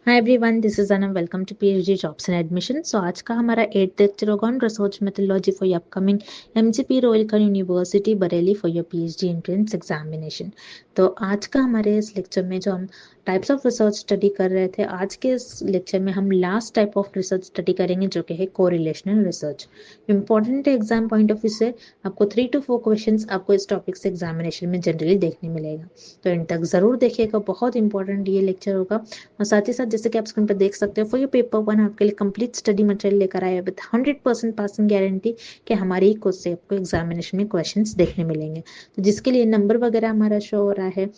Hi everyone, this is Anam. Welcome to PhD jobs and admission. So आज का हमारा 8th lecture होगा on research methodology for your upcoming MGP Rohilkhand university Bareilly for your PhD entrance examination. तो आज का हमारे इस लेक्चर में जो हम टाइप्स ऑफ रिसर्च स्टडी कर रहे थे, आज के इस लेक्चर में हम last type of research study करेंगे जो कि है कोरिलेशनल रिसर्च। इंपॉर्टेंट है एग्जाम पॉइंट ऑफ व्यू से। आपको 3 to 4 क्वेश्चंस आपको इस टॉपिक से एग्जामिनेशन में जनरली देखने मिलेगा, तो इन तक जरूर देखिएगा। बहुत इंपॉर्टेंट ये लेक्चर होगा। और साथ ही साथ जैसे कि आप स्क्रीन पर देख सकते हो, फॉर योर पेपर 1 आपके लिए कंप्लीट स्टडी मटेरियल लेकर आया विद 100% पासिंग गारंटी कि हमारे ही कोर्स से आपको एग्जामिनेशन में क्वेश्चंस देखने मिलेंगे। तो जिसके लिए नंबर वगैरह हमारा शो हो रहा है।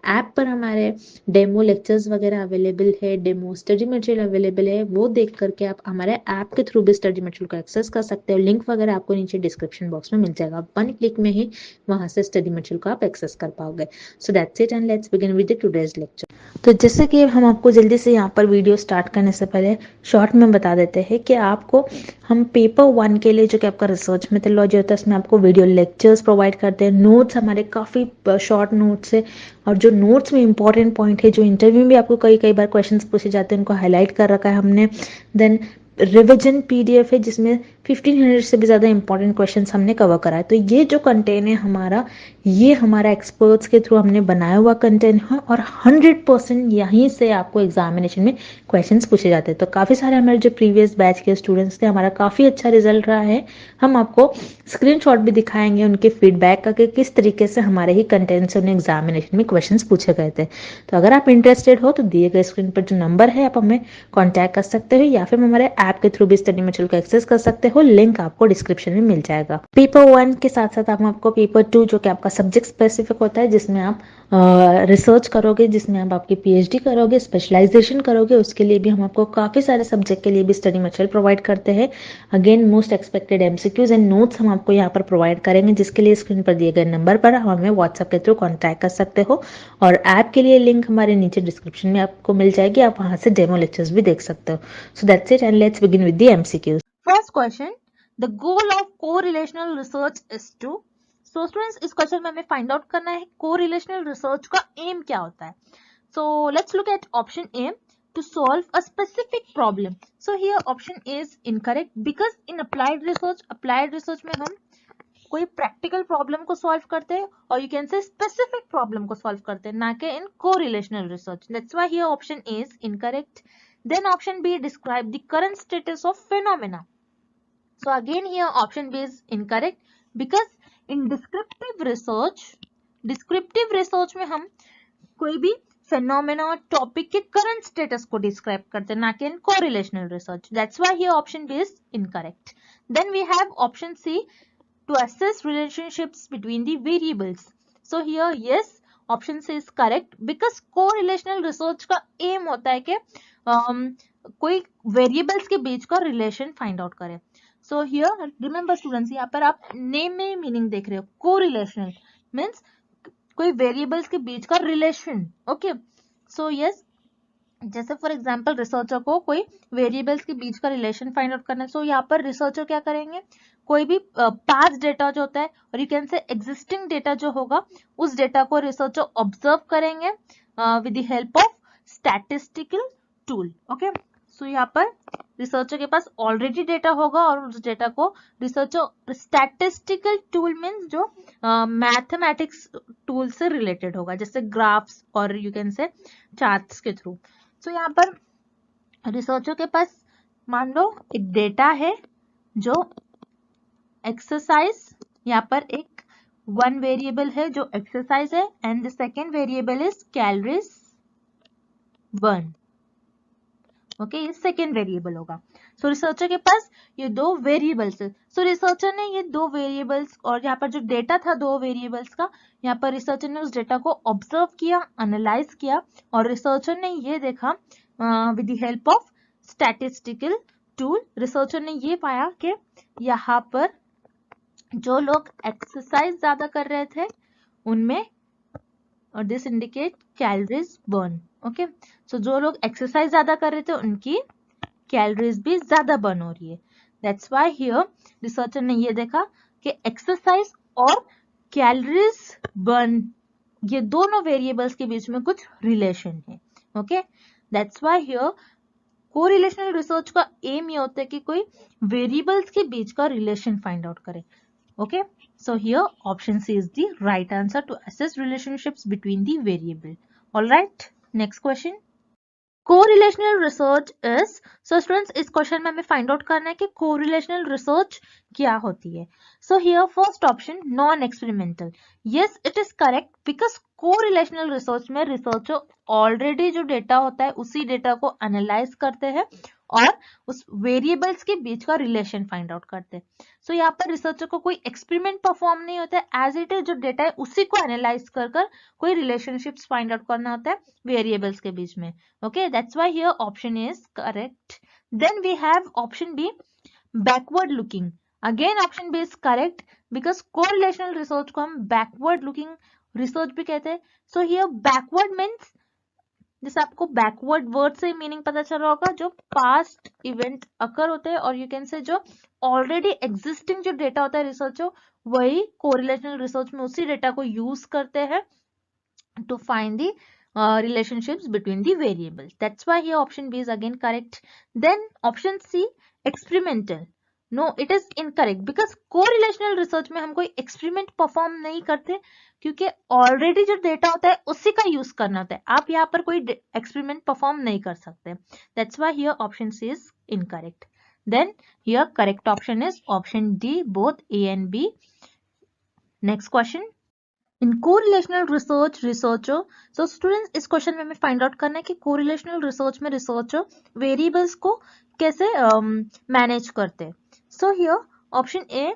ऐप पर हमारे डेमो लेक्चर्स वगैरह अवेलेबल है, डेमो स्टडी मटेरियल अवेलेबल है। वो देख करके आप हमारे ऐप के थ्रू भी स्टडी मटेरियल को एक्सेस कर सकते हो। लिंक वगैरह आपको नीचे डिस्क्रिप्शन बॉक्स में मिल जाएगा। 1 क्लिक में ही वहां से स्टडी मटेरियल को आप एक्सेस कर पाओगे। सो that's it and let's begin with the today's lecture. तो जैसे कि हम आपको जल्दी से यहाँ पर वीडियो स्टार्ट करने से पहले शॉर्ट में बता देते हैं कि आपको हम पेपर 1 के लिए जो कि आपका रिसर्च मेथोडोलॉजी होता है, उसमें आपको वीडियो लेक्चर्स प्रोवाइड करते हैं। नोट्स हमारे काफ़ी शॉर्ट नोट्स है, और जो नोट्स में इंपॉर्टेंट पॉइंट है, जो इंटरव्यू में भी आपको कई बार क्वेश्चंस पूछे जाते हैं, उनको हाईलाइट कर रखा है हमने। देन रिविजन पीडीएफ है जिसमें 1500 से भी ज़्यादा इंपॉर्टेंट क्वेश्चंस हमने कवर करा है। तो ये जो कंटेंट है हमारा, ये हमारा एक्सपर्ट्स के थ्रू हमने बनाया हुआ कंटेंट है, और 100% यहीं से आपको एग्जामिनेशन में क्वेश्चंस पूछे जाते हैं। तो काफ़ी सारे हमारे जो प्रीवियस बैच के स्टूडेंट्स थे, हमारा काफ़ी अच्छा रिजल्ट रहा है। हम आपको स्क्रीनशॉट भी दिखाएंगे उनके फीडबैक का कि किस तरीके से हमारे ही कंटेंट से उन्हें एग्जामिनेशन में क्वेश्चंस पूछे गए थे। तो अगर आप इंटरेस्टेड हो तो दिए गए स्क्रीन पर जो नंबर है आप हमें कॉन्टैक्ट कर सकते हो, या फिर हमारे ऐप के थ्रू भी स्टडी मटेरियल को एक्सेस कर सकते हो। लिंक आपको डिस्क्रिप्शन में मिल जाएगा। पेपर 1 के साथ साथ हम आपको पेपर 2 जो कि आपका सब्जेक्ट स्पेसिफिक होता है, जिसमें आप रिसर्च करोगे, जिसमें आप आपकी पीएचडी करोगे, स्पेशलाइजेशन करोगे, उसके लिए भी हम आपको काफ़ी सारे सब्जेक्ट के लिए भी स्टडी मटेरियल प्रोवाइड करते हैं। Again most expected MCQs and notes हम आपको यहाँ पर प्रोवाइड करेंगे, जिसके लिए स्क्रीन पर दिए गए नंबर पर आप हमें व्हाट्सएप के थ्रू कॉन्टैक्ट कर सकते हो। और ऐप के लिए लिंक हमारे नीचे डिस्क्रिप्शन में आपको मिल जाएगी, आप वहां से डेमो लेक्चर्स भी देख सकते हो। So that's it and let's begin with the MCQs. First question, the goal of correlational research is to. So students, इस क्वेश्चन में हमें फाइंड आउट करना है कोरिलेशनल रिसर्च का एम क्या होता है। So let's look at option A, to solve a specific problem. So here option is incorrect because in applied research में हम कोई प्रैक्टिकल प्रॉब्लम को सॉल्व करते हैं, और you can say specific problem को सॉल्व करते हैं, ना कि in correlational research. That's why here option A is incorrect. Then option B, describe the current status of phenomena. So again here option B is incorrect because in descriptive research में हम कोई भी phenomena और topic के current status को describe करते हैं, ना कि in correlational research. That's why here option B is incorrect. Then we have option C, to assess relationships between the variables. So here yes, option C is correct because correlational research का aim होता है कि कोई variables के बीच का relation find out करे। So here remember students, यहाँ पर आप name में मीनिंग देख रहे हो। correlational means कोई variables के बीच का relation। okay, so yes, जैसे फॉर एग्जाम्पल रिसर्चर को कोई वेरिएबल्स के बीच का रिलेशन फाइंड आउट करना है। सो यहाँ पर रिसर्चर क्या करेंगे, कोई भी पास्ट डेटा जो होता है, और you can say existing data जो होगा, उस डेटा को रिसर्चर ऑब्जर्व करेंगे with the help of statistical tool. Okay, so यहाँ पर रिसर्चर के पास ऑलरेडी डेटा होगा, और उस डेटा को रिसर्चर स्टैटिस्टिकल टूल मीन्स जो मैथमेटिक्स टूल से रिलेटेड होगा, जैसे ग्राफ्स और यू कैन से चार्ट्स के थ्रू। तो यहाँ पर रिसर्चर के पास मान लो एक डेटा है जो एक्सरसाइज, यहाँ पर एक वन वेरिएबल है जो एक्सरसाइज है, and the second variable is calories burn. Okay, ये सेकेंड वेरिएबल होगा। सो रिसर्चर के पास ये दो वेरिएबल्स है। सो रिसर्चर ने ये दो वेरिएबल्स, और यहाँ पर जो डेटा था दो वेरिएबल्स का, यहाँ पर रिसर्चर ने उस डेटा को ऑब्जर्व किया, एनालाइज किया, और रिसर्चर ने ये देखा with the help of statistical tool. Researcher ने ये पाया कि यहाँ पर जो लोग एक्सरसाइज ज्यादा कर रहे थे उनमें, और this indicate calories burn. Okay, so जो लोग एक्सरसाइज ज्यादा कर रहे थे उनकी कैलोरीज भी ज्यादा बर्न हो रही है। दैट्स व्हाई हियर रिसर्चर ने ये देखा कि एक्सरसाइज और कैलोरीज बर्न, ये दोनों वेरिएबल्स के बीच में कुछ रिलेशन है। Okay, that's why here correlational research का एम ये होता है कि कोई वेरिएबल्स के बीच का रिलेशन फाइंड आउट करे. Okay, so here option C is the right answer to assess relationships between the variable. All right, next question. Correlational research is, so students इस क्वेश्चन में हमें फाइंड आउट करना है कि correlational research क्या होती है. So here first option non experimental. Yes it is correct because correlational research में रिसर्चर ऑलरेडी जो डेटा होता है उसी डेटा को एनालाइज करते हैं और उस वेरिएबल्स के बीच का रिलेशन फाइंड आउट करते हैं. सो यहाँ पर रिसर्चर को कोई एक्सपेरिमेंट परफॉर्म नहीं होता है, एज इट इज जो डेटा है उसी को एनालाइज कर कोई रिलेशनशिप्स फाइंड आउट करना होता है वेरिएबल्स के बीच में. Okay, that's why here option is correct. Then we have option B, backward looking. Again option B is correct because correlational research को हम backward looking research भी कहते हैं. So here backward means, जैसे आपको backward word से meaning पता चल रहा होगा, जो past event occur होते हैं और you can say जो already existing जो डेटा होता है रिसर्चर वही correlational research में उसी डेटा को यूज करते हैं to find the relationships between the variables. That's why here option B is again correct. Then option C, experimental. No, it is incorrect because correlational research में हम कोई experiment perform नहीं करते क्योंकि already जो data होता है उसी का use करना होता है. आप यहाँ पर कोई experiment perform नहीं कर सकते. That's why here option C is incorrect. Then here correct option is option D, both A and B. Next question. In correlational research researcher, so students इस क्वेश्चन में हमें फाइंड आउट करना है कि correlational research में researcher variables को कैसे manage करते हैं. So here option A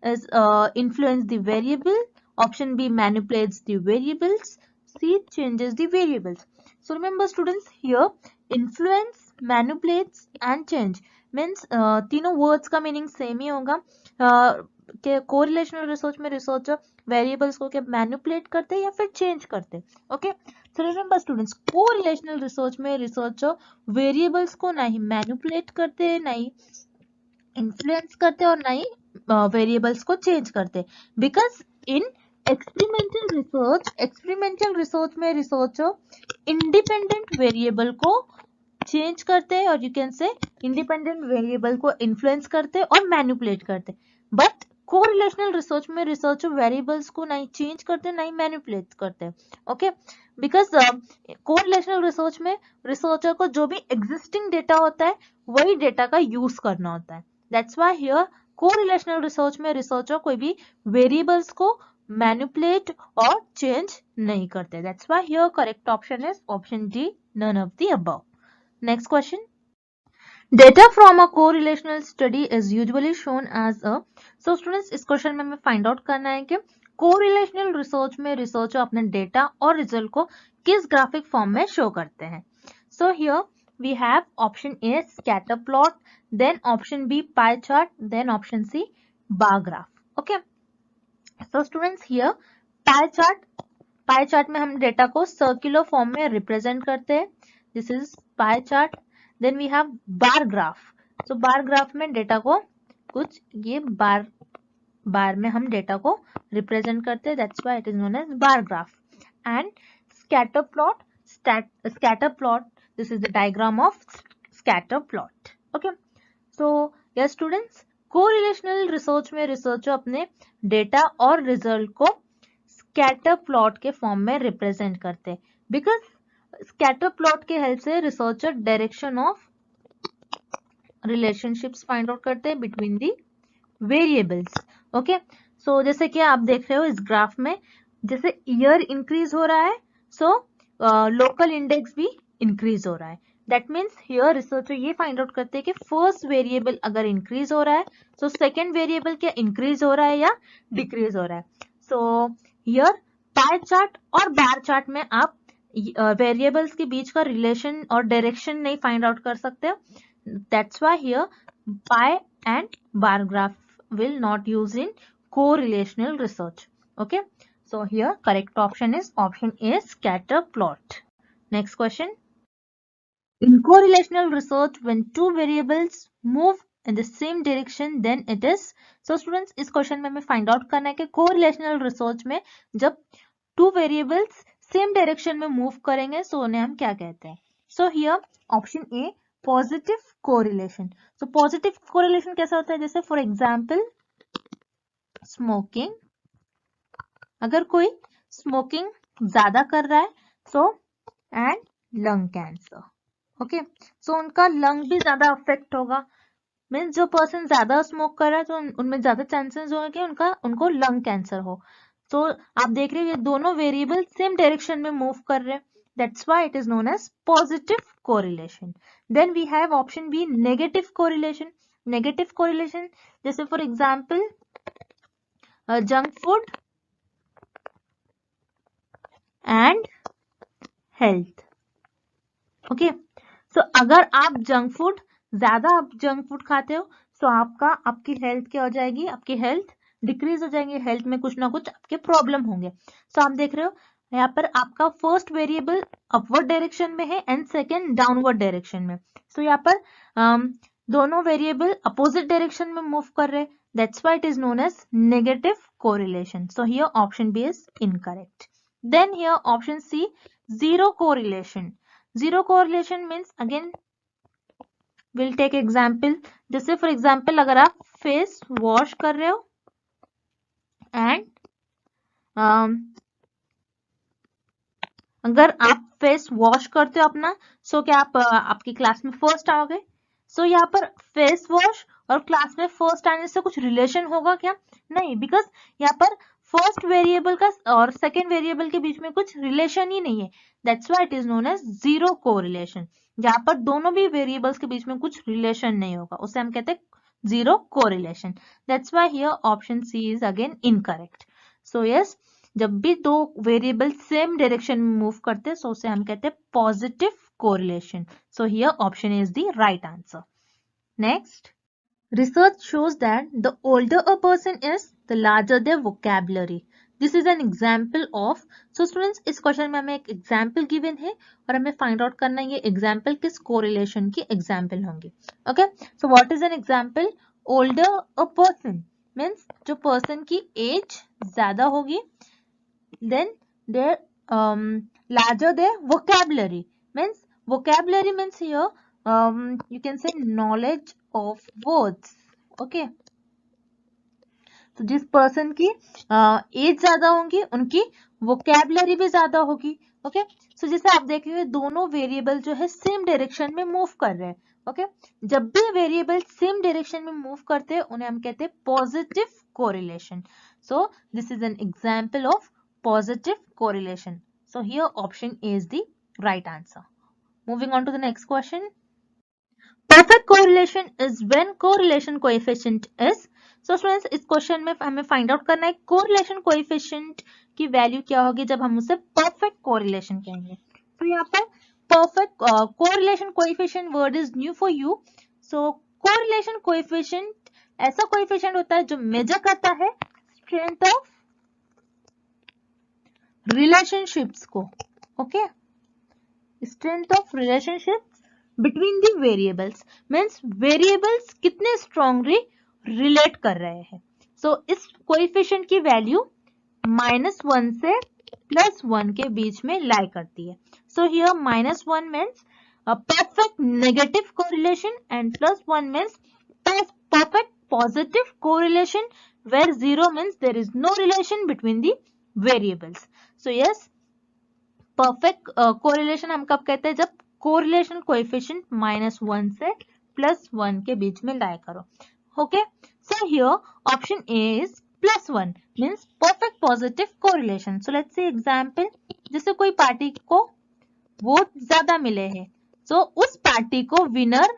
is influence the variable, option B manipulates the variables, C changes the variables. So remember students here influence, manipulates and change means तीनों words का meaning same ही होगा. कि correlational research में researcher variables को क्या manipulate करते हैं या फिर चेंज करते हैं. ओके, सो रिमेंबर स्टूडेंट्स कोरिलेशनल रिसर्च में रिसर्चर वेरिएबल्स को ना ही मैनिपुलेट करते हैं, ना ही इन्फ्लुएंस करते हैं और ना ही वेरिएबल्स को चेंज करते हैं. बिकॉज इन एक्सपेरिमेंटल रिसर्च में रिसर्चर इंडिपेंडेंट वेरिएबल को चेंज करते हैं और यू कैन से इंडिपेंडेंट वेरिएबल को इन्फ्लुएंस करते हैं और मैनिपुलेट करते हैं. बट कोरिलेशनल रिसर्च में रिसर्चर वेरिएबल्स को नहीं चेंज करते नहीं मैनिपुलेट करते. ओके, बिकॉज कोरिलेशनल रिसर्च में रिसर्चर को जो भी एग्जिस्टिंग डेटा होता है वही डेटा का यूज करना होता है. That's why here correlational research में रिसर्चर कोई भी वेरिएबल्स को मैनिपुलेट और चेंज नहीं करते. That's why here correct option is option D, none of the above. Next question. Data from a correlational study is usually shown as a, so students इस question में हमें find out करना है कि correlational research में researcher अपने data और result को किस ग्राफिक फॉर्म में शो करते हैं. So here we have option A scatter plot, then option B pie chart, then option C bar graph. Okay, so students here pie chart में हम डेटा को सर्कुलर फॉर्म में represent करते हैं. This is pie chart. Then we have bar graph. So bar graph में data को कुछ ये बार में हम डेटा को रिप्रेजेंट करते हैं. That's why it is known as bar graph. And scatter plot, this is the diagram of scatter plot. Okay, so yes students correlational research में रिसर्चर अपने डेटा और रिजल्ट को स्कैटर प्लॉट के form में represent करते हैं. Because scatter plot के help से researcher direction of relationships find out करते हैं between the variables. Okay, so जैसे कि आप देख रहे हो इस ग्राफ में जैसे ईयर इंक्रीज हो रहा है सो लोकल इंडेक्स भी इंक्रीज हो रहा है. दैट मीन्स हियर रिसर्चर ये फाइंड आउट करते हैं कि फर्स्ट वेरिएबल अगर इंक्रीज हो रहा है तो सेकेंड वेरिएबल क्या इंक्रीज हो रहा है या डिक्रीज हो रहा है. सो हियर पाई चार्ट और बार चार्ट में आप वेरिएबल्स के बीच का रिलेशन और डायरेक्शन नहीं फाइंड आउट कर सकते. That's why here pi and bar graph will not use in correlational research. Okay, so here correct option is option A, scatter plot. Next question. In correlational research, when two variables move in the same direction, then it is, so students इस question में हमें find out करना है कि correlational research में जब two variables same direction में move करेंगे सो उन्हें हम क्या कहते हैं. So here option A positive correlation. So positive correlation कैसा होता है, जैसे फॉर एग्जाम्पल स्मोकिंग, अगर कोई स्मोकिंग ज्यादा कर रहा है so and lung cancer, okay, so उनका लंग भी ज्यादा अफेक्ट होगा. मीन्स जो पर्सन ज्यादा स्मोक कर रहा है तो उनमें ज्यादा चांसेस होगा कि उनको लंग कैंसर हो. तो आप देख रहे हो ये दोनों वेरिएबल सेम डायरेक्शन में मूव कर रहे हैं. That's why it is known as positive correlation. Then we have option B negative correlation. Negative correlation जैसे for example junk food and health. Okay, so अगर आप ज्यादा जंक फूड खाते हो तो आपकी हेल्थ क्या हो जाएगी, आपकी हेल्थ डिक्रीज हो जाएंगे, हेल्थ में कुछ ना कुछ आपके प्रॉब्लम होंगे. सो आप देख रहे हो यहाँ पर आपका फर्स्ट वेरिएबल अपवर्ड डायरेक्शन में है एंड सेकेंड डाउनवर्ड डायरेक्शन में. सो यहाँ पर दोनों वेरिएबल अपोजिट डायरेक्शन में मूव कर रहे हैं. That's why it is known as negative correlation. So here option B is incorrect. Then here option C zero correlation. Zero correlation means again we'll take example. जैसे for example अगर आप face wash कर रहे हो and अगर आप face wash करते हो अपना, सो क्या आप आपकी क्लास में फर्स्ट आओगे? सो यहाँ पर फेस वॉश और क्लास में फर्स्ट आने से कुछ रिलेशन होगा क्या? नहीं, बिकॉज यहाँ पर फर्स्ट वेरिएबल का और सेकेंड वेरिएबल के बीच में कुछ रिलेशन ही नहीं है. That's why it is known as zero correlation. जहां पर दोनों भी वेरिएबल्स के बीच में कुछ रिलेशन नहीं होगा उसे हम कहते हैं zero correlation. That's why here option C is again incorrect. So yes, जब भी दो वेरिएबल सेम डायरेक्शन में मूव करते हैं सो उसे हम कहते हैं positive correlation. So here option is the right answer. Next, research shows that the older a person is, the larger their vocabulary. This is an example of. So students, इस question में हमें एक example given है और हमें find out करना है ये एग्जाम्पल किस कोरिलेशन की एग्जाम्पल होंगे. Okay, so what is an example? Older a person means जो पर्सन की एज ज्यादा होगी, then their larger their vocabulary means, vocabulary means here you can say knowledge of words. okay, तो जिस person की age ज्यादा होगी उनकी वोकैबुलरी भी ज्यादा होगी. ओके, सो जैसे आप देख रहे हो दोनों वेरिएबल जो है सेम डायरेक्शन में मूव कर रहे हैं. ओके, जब भी वेरिएबल सेम डायरेक्शन में मूव करते हैं उन्हें हम कहते हैं positive correlation. So this is an example of positive correlation. So here option A is the right answer. Moving on to the next question. Perfect correlation is when correlation coefficient is. So students, इस question में हमें find out करना है correlation coefficient की value क्या होगी जब हम उसे perfect correlation कहेंगे. तो यहाँ पर perfect correlation coefficient word is new for you. So correlation coefficient ऐसा coefficient होता है जो मेजर करता है strength of relationships को. okay, strength of relationships between the variables means variables कितने स्ट्रॉन्गली रिलेट कर रहे हैं. सो इस कोएफिशिएंट की वैल्यू -1 से +1 के बीच में लाई करती है. So here -1 means perfect negative correlation and +1 means perfect positive correlation, where 0 means there is no relation between the variables. So yes, perfect correlation हम कब कहते हैं? जब कोरिलेशन कोएफिशिएंट -1 से +1 के बीच में लाई करो. Okay, so here option A is +1 means perfect positive correlation. So let's say example, जैसे कोई पार्टी को वोट ज्यादा मिले हैं सो उस पार्टी को विनर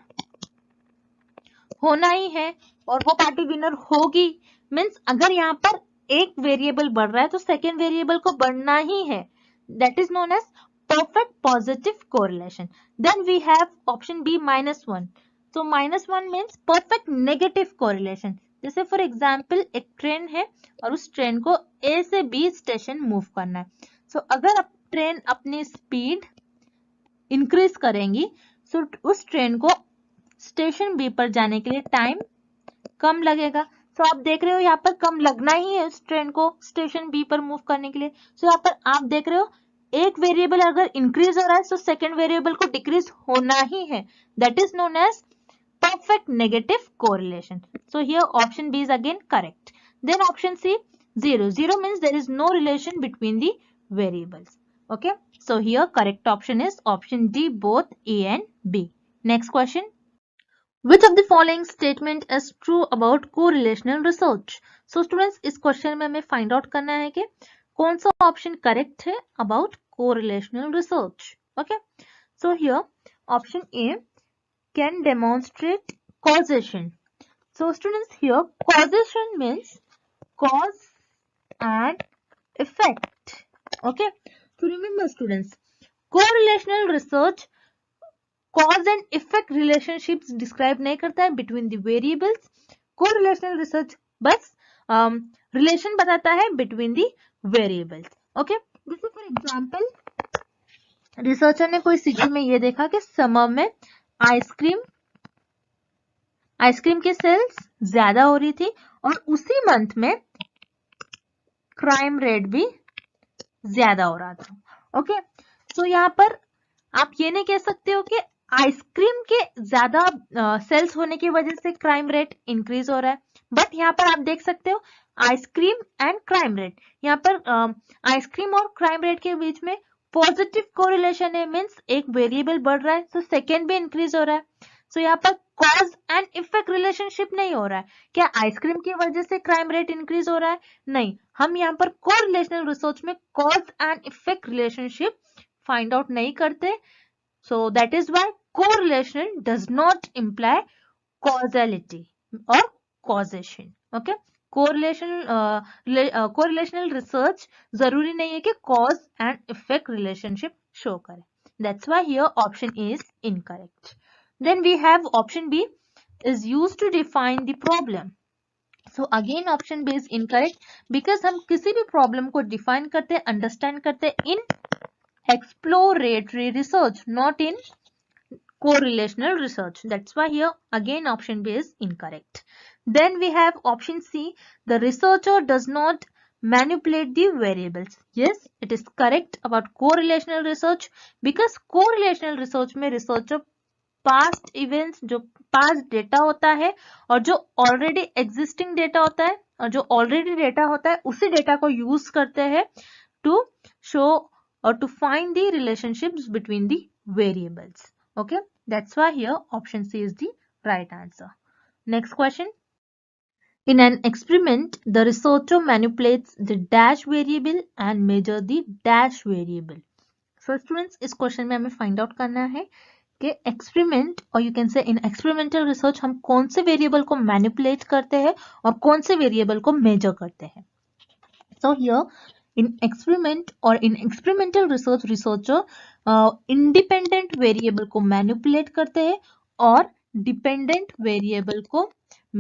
होना ही है और वो पार्टी विनर होगी. मींस अगर यहाँ पर एक वेरिएबल बढ़ रहा है तो सेकेंड वेरिएबल को बढ़ना ही है. That is known as perfect positive correlation. Then we have option B -1. So -1 means perfect negative correlation. जैसे फॉर एग्जाम्पल एक ट्रेन है और उस ट्रेन को A से B स्टेशन मूव करना है. सो अगर अब ट्रेन अपनी स्पीड इंक्रीज करेंगी सो उस ट्रेन को स्टेशन B पर जाने के लिए टाइम कम लगेगा. सो आप देख रहे हो यहाँ पर कम लगना ही है उस ट्रेन को स्टेशन B पर मूव करने के लिए. सो यहाँ पर आप देख रहे हो एक वेरिएबल अगर इंक्रीज हो रहा है तो सेकेंड वेरिएबल को डिक्रीज होना ही है. That is known as perfect negative correlation. So here option B is again correct. Then option C, 0. 0 means there is no relation between the variables. Okay. So here correct option is option D, both A and B. Next question. Which of the following statement is true about correlational research? So students, इस question में हमें find out करना है कि कौन सा option correct है about correlational research. Okay. So here option A can demonstrate causation. So students, here causation means cause and effect. Okay. So remember students, correlational research cause and effect relationships describe नहीं करता है between the variables. Correlational research बस relation बताता है between the variables. Okay. जैसे for example, researcher ने कोई city में ये देखा कि समर में आइसक्रीम की सेल्स ज्यादा हो रही थी और उसी मंथ में क्राइम रेट भी ज्यादा हो रहा था. ओके. सो यहाँ पर आप ये नहीं कह सकते हो कि आइसक्रीम के ज्यादा सेल्स होने की वजह से क्राइम रेट इंक्रीज हो रहा है, बट यहाँ पर आप देख सकते हो आइसक्रीम एंड क्राइम रेट, यहाँ पर आइसक्रीम और क्राइम रेट के बीच में पॉजिटिव कोरिलेशन है, मीन्स एक वेरिएबल बढ़ रहा है तो सेकेंड भी इंक्रीज हो रहा है. सो यहाँ पर कॉज एंड इफेक्ट रिलेशनशिप नहीं हो रहा है. क्या आइसक्रीम की वजह से क्राइम रेट इंक्रीज हो रहा है? नहीं. हम यहाँ पर कोरिलेशनल रिसर्च में cause and effect relationship find out नहीं करते. So that is why correlation does not imply causality or causation. Okay. Correlational research जरूरी नहीं है कि cause and effect relationship show करे. That's why here option A is incorrect. Then we have option B is used to define the problem. So again option B is incorrect because हम किसी भी problem को define करते, understand करते in exploratory research, not in correlational research. That's why here again option B is incorrect. Then we have option C, the researcher does not manipulate the variables. Yes, it is correct about correlational research because correlational research में researcher past events, जो past data होता है और जो already existing data होता है और जो already data होता है उसी data को use करते हैं to show or to find the relationships between the variables. Okay, that's why here option C is the right answer. Next question. In an experiment, the researcher manipulates the dash variable and measure the dash variable. So students, इस question में हमें find out करना है कि experiment और you can say in experimental research हम कौन से variable को manipulate करते हैं और कौन से variable को measure करते हैं. So here in experiment or in experimental research, researcher independent variable को manipulate करते हैं और dependent variable को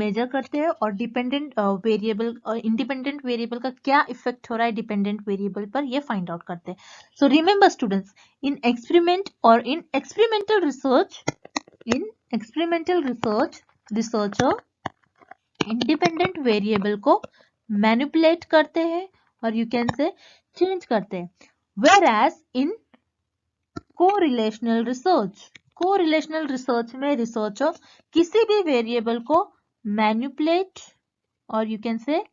measure करते हैं और dependent variable और independent variable का क्या effect हो रहा है dependent variable पर ये find out करते हैं. So remember students, in experiment or in experimental research, researcher independent variable को manipulate करते हैं और you can say change करते हैं. Whereas in correlational research में researcher किसी भी variable को manipulate और you can say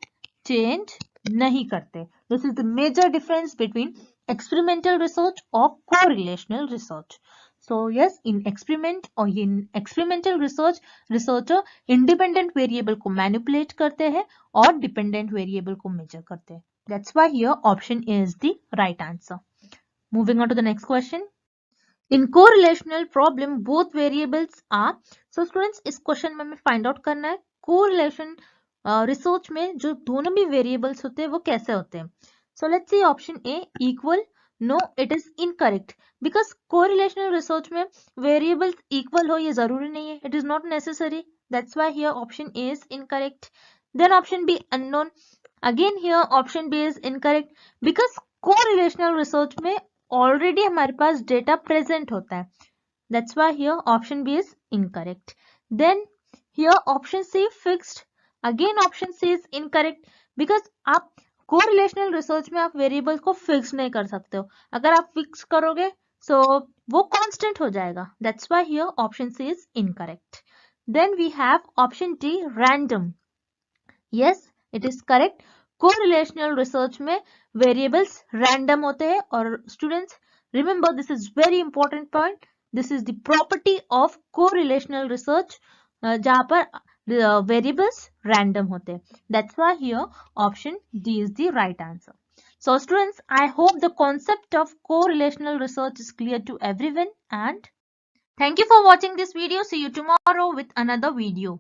change नहीं करते. This is the major difference between experimental research or correlational research. So yes, in experiment or in experimental research, researcher independent variable को manipulate करते हैं और dependent variable को measure करते हैं. That's why here option A is the right answer. Moving on to the next question. In correlational problem, both variables are. So students, इस question में हमें find out करना है correlation research में जो दोनों भी variables होते हैं वो कैसे होते हैं. So let's see option A, equal. No, it is incorrect because correlational research में variables equal हो ये जरूरी नहीं है. It is not necessary. That's why here option A is incorrect. Then option B, unknown. Again here option B is incorrect because correlational research में already हमारे पास data present होता है. That's why here option B is incorrect. Then here option C, fixed. Again option C is incorrect because आप correlational research में आप variable को fix नहीं कर सकते हो, अगर आप फिक्स करोगे सो वो कांस्टेंट हो जाएगा. That's why here option C is incorrect. Then we have option D random. Yes, it is correct. Correlational research में वेरिएबल्स रैंडम होते हैं और students remember this is very important point. This is the property of correlational research जहां पर variables random होते हैं. That's why here option D is the right answer. So students, I hope the concept of correlational research is clear to everyone, and thank you for watching this video. See you tomorrow with another video.